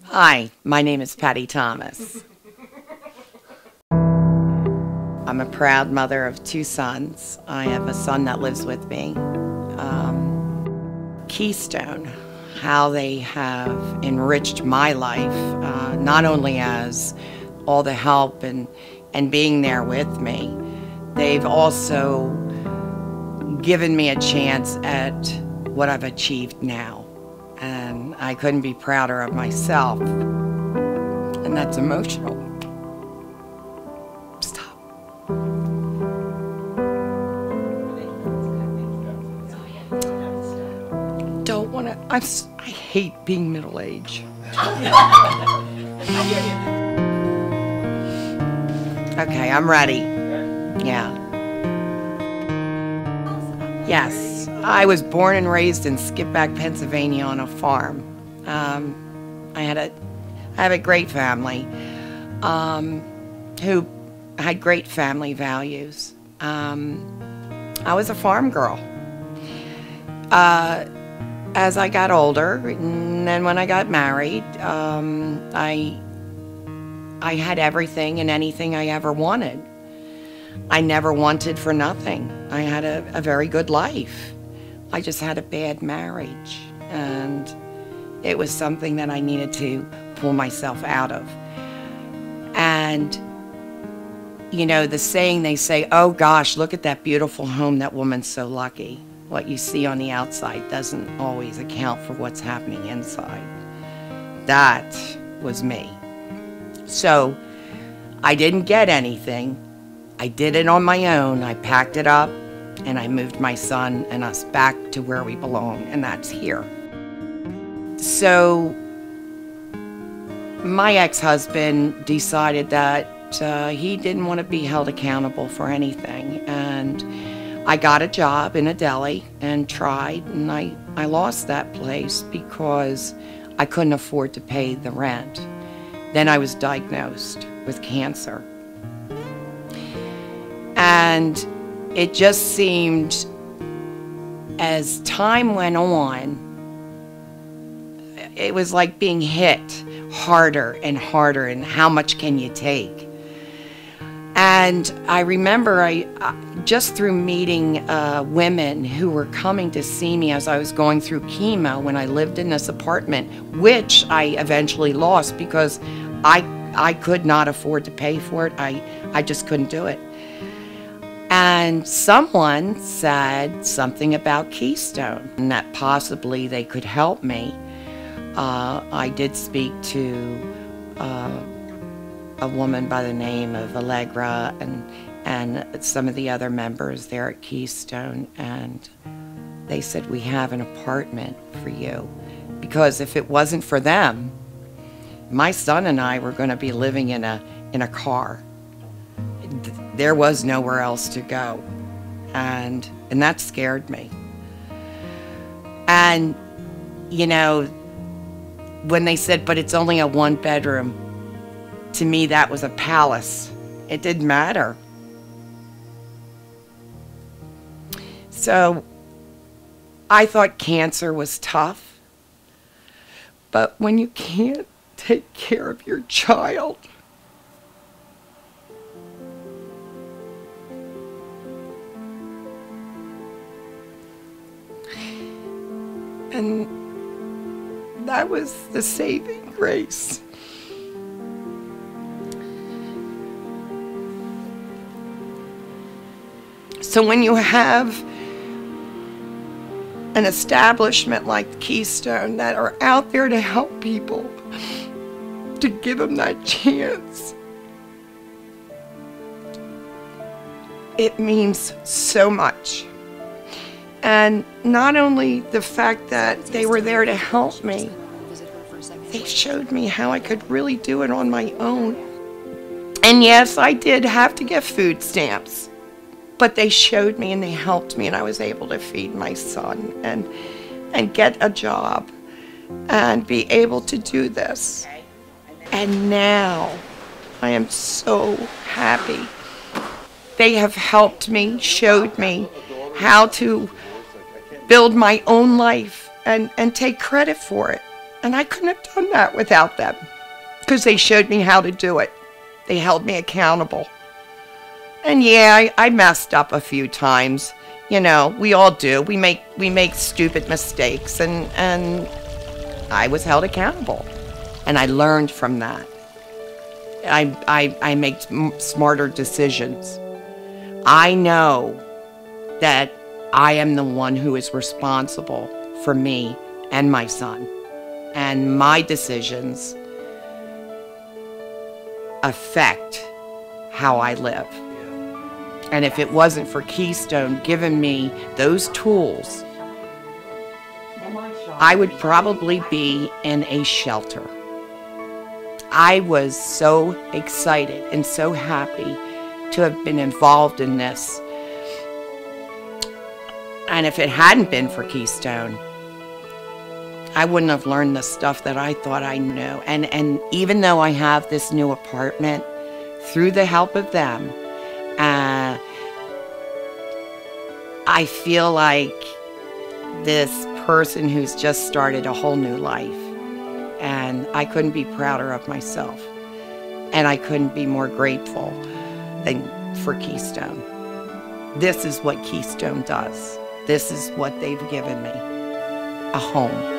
Hi, my name is Patti Thomas. I'm a proud mother of 2 sons. I have a son that lives with me. Keystone, how they have enriched my life, not only as all the help and being there with me, they've also given me a chance at what I've achieved now. And I couldn't be prouder of myself. And that's emotional. Stop. Don't want to, I hate being middle-aged. Okay, I'm ready. Yeah. Yes, I was born and raised in Skipback, Pennsylvania on a farm. I have a great family who had great family values. I was a farm girl. As I got older, and then when I got married, I had everything and anything I ever wanted. I never wanted for nothing. I had a very good life. I just had a bad marriage, and it was something that I needed to pull myself out of. And, you know, the saying they say, oh gosh, look at that beautiful home, that woman's so lucky. What you see on the outside doesn't always account for what's happening inside. That was me. So I didn't get anything. I did it on my own. I packed it up and I moved my son and us back to where we belong, and that's here. So my ex-husband decided that he didn't want to be held accountable for anything, and I got a job in a deli and tried, and I lost that place because I couldn't afford to pay the rent. Then I was diagnosed with cancer. And it just seemed, as time went on, it was like being hit harder and harder, and how much can you take? And I remember just through meeting women who were coming to see me as I was going through chemo when I lived in this apartment, which I eventually lost because I could not afford to pay for it. I just couldn't do it. And someone said something about Keystone and that possibly they could help me. I did speak to a woman by the name of Allegra and some of the other members there at Keystone, and they said, we have an apartment for you. Because if it wasn't for them, my son and I were going to be living in a car. There was nowhere else to go, and that scared me. And you know, when they said, but it's only a 1-bedroom, to me that was a palace. It didn't matter. So I thought cancer was tough, but when you can't take care of your child, and that was the saving grace. So when you have an establishment like Keystone that are out there to help people, to give them that chance, it means so much. And not only the fact that they were there to help me, they showed me how I could really do it on my own. And yes, I did have to get food stamps, but they showed me and they helped me, and I was able to feed my son and get a job and be able to do this. And now I am so happy. They have helped me, showed me how to build my own life and take credit for it. And I couldn't have done that without them, because they showed me how to do it. They held me accountable. And yeah, I messed up a few times. You know, we all do. We make stupid mistakes, and I was held accountable. And I learned from that. I make smarter decisions. I know that I am the one who is responsible for me and my son. And my decisions affect how I live. And if it wasn't for Keystone giving me those tools, I would probably be in a shelter. I was so excited and so happy to have been involved in this. And if it hadn't been for Keystone, I wouldn't have learned the stuff that I thought I knew. And even though I have this new apartment, through the help of them, I feel like this person who's just started a whole new life. And I couldn't be prouder of myself. And I couldn't be more grateful than for Keystone. This is what Keystone does. This is what they've given me. A home.